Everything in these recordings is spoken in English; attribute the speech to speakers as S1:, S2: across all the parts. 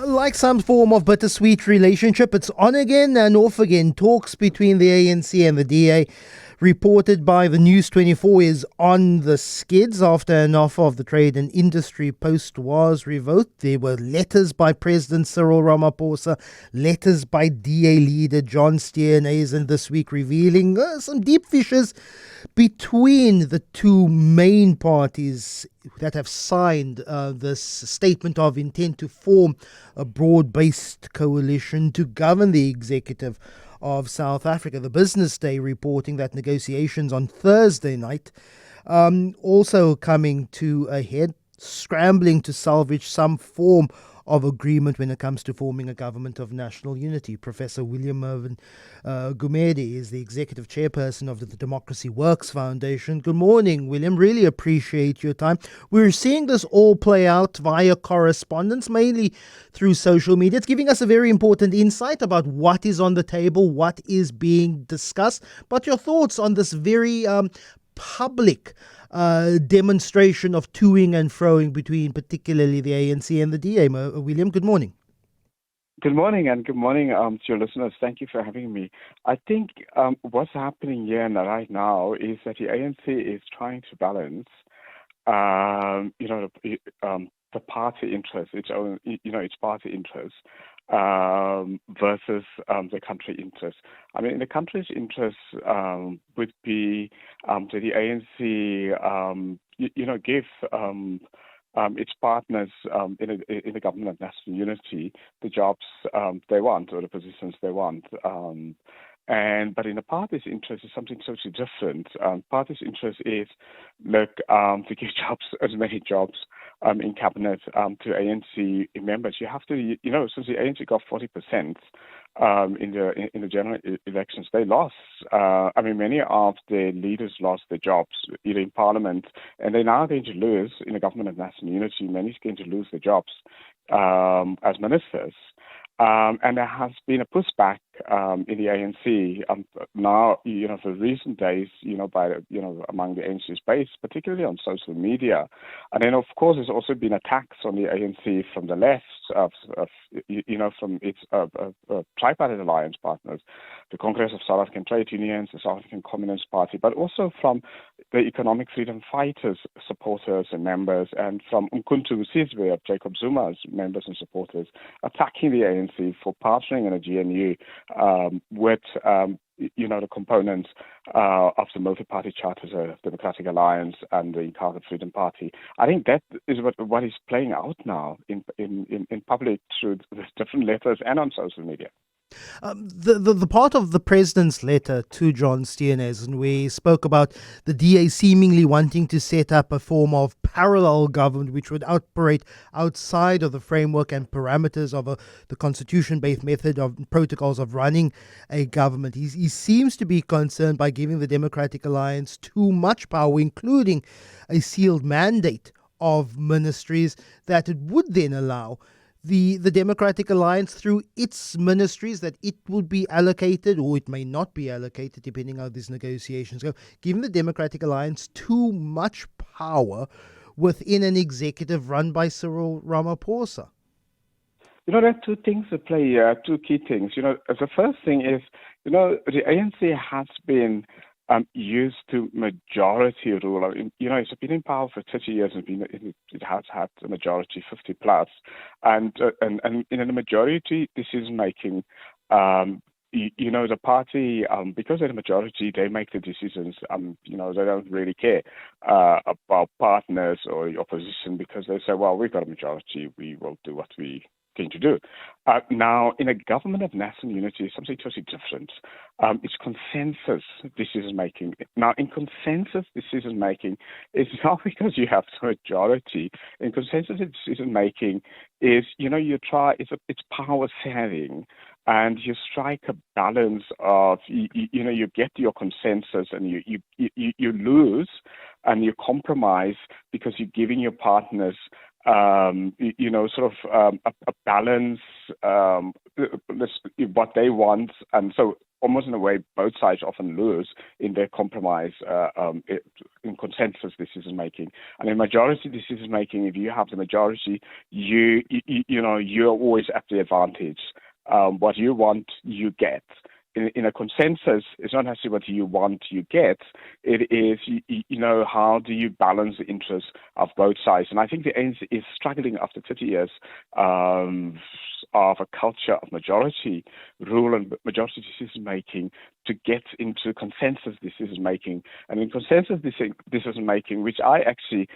S1: Like some form of bittersweet relationship, it's on again and off again. Talks between the ANC and the DA, reported by the News 24, is on the skids after an offer of the Trade and Industry post was revoked. There were letters by President Cyril Ramaphosa, letters by DA leader John Steenhuisen this week revealing some deep fissures between the two main parties that have signed this statement of intent to form a broad-based coalition to govern the executive of South Africa. The Business Day reporting that negotiations on Thursday night also coming to a head, scrambling to salvage some form of agreement when it comes to forming a government of national unity. Professor William Mervyn Gumede is the executive chairperson of the Democracy Works Foundation. Good morning, William. Really appreciate your time. We're seeing this all play out via correspondence, mainly through social media. It's giving us a very important insight about what is on the table, what is being discussed. But your thoughts on this very public demonstration of toing and froing between particularly the ANC and the DA. William, good morning.
S2: Good morning, and good morning to your listeners. Thank you for having me. I think what's happening here right now is that the ANC is trying to balance, the party interest, its own, its party interest, versus the country interest. I mean, the country's interest would be to the ANC, give its partners in the government of national unity the jobs they want or the positions they want. But in the party's interest is something totally different. Party's interest is, to give jobs, as many jobs in cabinet to ANC members. You have to, since the ANC got 40% in the general elections, they lost. Many of the leaders lost their jobs either in parliament, and they're now going to lose in the government of national unity. Many are going to lose their jobs as ministers. And there has been a pushback in the ANC now, for recent days, by among the ANC's base, particularly on social media. And then, of course, there's also been attacks on the ANC from the left, from its tripartite alliance partners, the Congress of South African Trade Unions, the South African Communist Party, but also from the Economic Freedom Fighters supporters and members, and from Umkhonto Sizwe of Jacob Zuma's members and supporters, attacking the ANC for partnering in a GNU with the components of the multi-party charters, the Democratic Alliance and the Inkatha Freedom Party. I think that is what is playing out now in public through the different letters and on social media.
S1: The part of the president's letter to John Steenhuisen, where he spoke about the DA seemingly wanting to set up a form of parallel government which would operate outside of the framework and parameters of the constitution-based method of protocols of running a government. He seems to be concerned by giving the Democratic Alliance too much power, including a sealed mandate of ministries that it would then allow the Democratic Alliance through its ministries that it would be allocated, or it may not be allocated depending how these negotiations go, giving the Democratic Alliance too much power within an executive run by Cyril Ramaphosa.
S2: There are two things at play here, two key things. The first thing is, the ANC has been used to majority rule. It's been in power for 30 years and it has had a majority 50 plus, and in the majority decision making, the party, because they're the majority, they make the decisions. They don't really care about partners or the opposition, because they say, well, we've got a majority, we will do what we going to do. Now, in a government of national unity, it's something totally different. It's consensus decision-making. Now, in consensus decision-making, it's not because you have the majority. In consensus decision-making is, it's power sharing, and you strike a balance of, you get your consensus and you lose and you compromise because you're giving your partners a balance, what they want. And so almost in a way, both sides often lose in their compromise in consensus decision making. And in majority decision making, if you have the majority, you're always at the advantage. What you want, you get. In a consensus, it's not necessarily what you want, you get. It is, how do you balance the interests of both sides? And I think the ANC is struggling after 30 years of a culture of majority rule and majority decision making to get into consensus decision making. And in consensus decision making, which I actually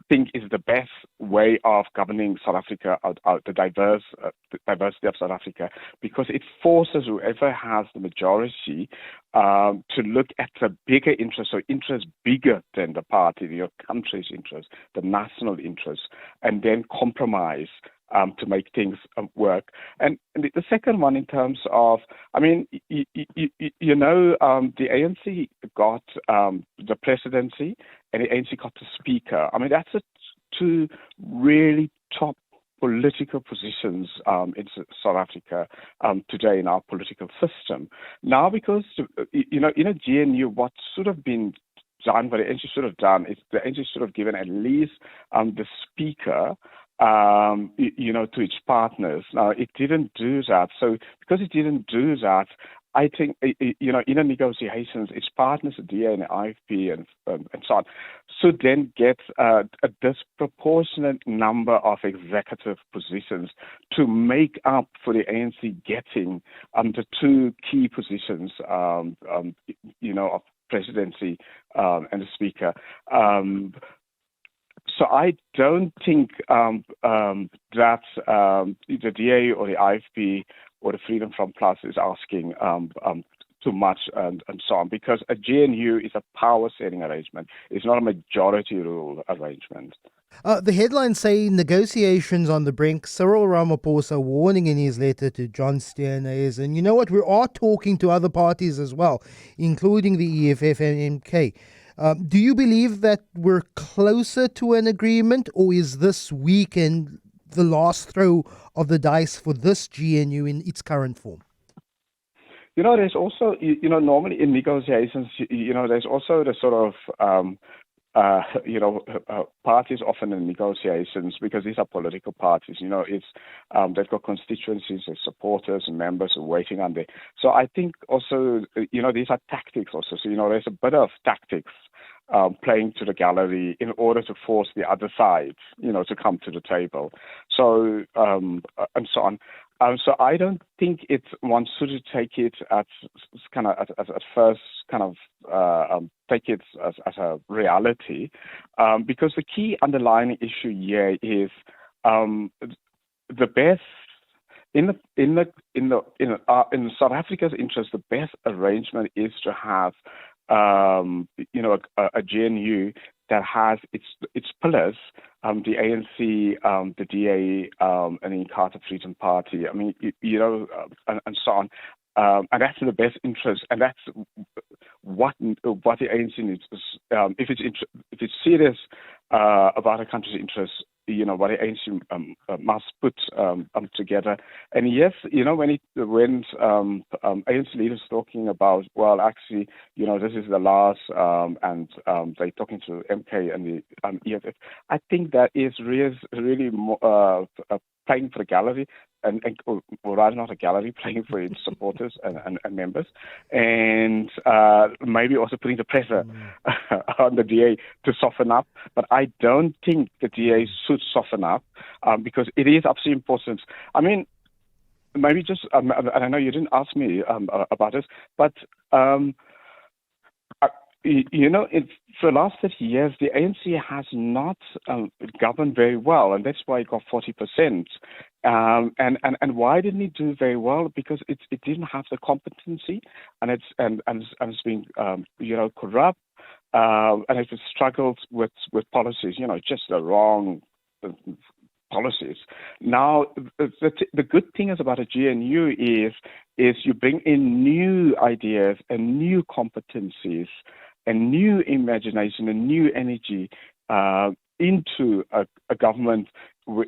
S2: think is the best way of governing South Africa, the diversity of South Africa, because it forces whoever has the majority to look at the bigger interest, so interest bigger than the party, your country's interest, the national interest, and then compromise to make things work. And the second one, in terms of, the ANC got the presidency and the ANC got the speaker. That's two really top political positions in South Africa today in our political system. Now, because, in a GNU, what should have been done, what the ANC should have done, is the ANC should have given at least the speaker to its partners. Now, it didn't do that. So because it didn't do that, I think, in the negotiations, its partners, the DA and the IFP and so on, should then get a disproportionate number of executive positions to make up for the ANC getting the two key positions, of presidency and the speaker. So I don't think that the DA or the IFP or the Freedom Front Plus is asking too much and so on, because a GNU is a power-sharing arrangement. It's not a majority rule arrangement.
S1: The headlines say negotiations on the brink. Cyril Ramaphosa warning in his letter to John Steenhuisen. And you know what? We are talking to other parties as well, including the EFF and MK. Do you believe that we're closer to an agreement, or is this weekend the last throw of the dice for this GNU in its current form?
S2: There's also, normally in negotiations, there's also the sort of, parties often in negotiations, because these are political parties, it's they've got constituencies and supporters and members who are waiting on there. So I think also, these are tactics also. So, there's a bit of tactics playing to the gallery in order to force the other side, to come to the table. So, and so on. So I don't think one should take it at first take it as a reality, because the key underlying issue here is the best in South Africa's interest. The best arrangement is to have a GNU that has its pillars, the ANC, the DA, and the Inkatha Freedom Party. And so on. And that's in the best interest, and that's what the ANC needs. If it's serious about a country's interests, what the ANC must put together. And yes, when ANC leaders talking about, well, actually, this is the last, and they're talking to MK and the EFF. I think that is really more, playing for the gallery, or rather not a gallery, playing for its supporters and members, and maybe also putting the pressure on the DA to soften up. But I don't think the DA should soften up, because it is absolutely important. Maybe just, and I know you didn't ask me about this, but for the last 30 years, the ANC has not governed very well, and that's why it got 40%. And why didn't it do very well? Because it didn't have the competency, and it's been corrupt, and it struggled with policies, just the wrong policies. Now, the good thing is about a GNU is you bring in new ideas and new competencies and new imagination and new energy into a government,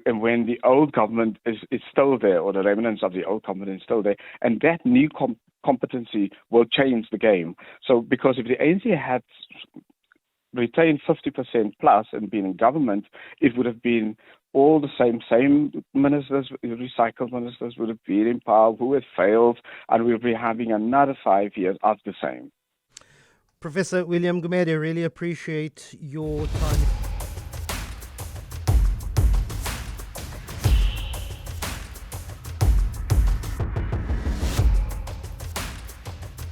S2: and when the old government is still there, or the remnants of the old government is still there, and that new competency will change the game. So, because if the ANC had retained 50% plus and been in government, it would have been all the same ministers, recycled ministers would have been in power who had failed, and we'll be having another 5 years of the same.
S1: Professor William Gumede, really appreciate your time.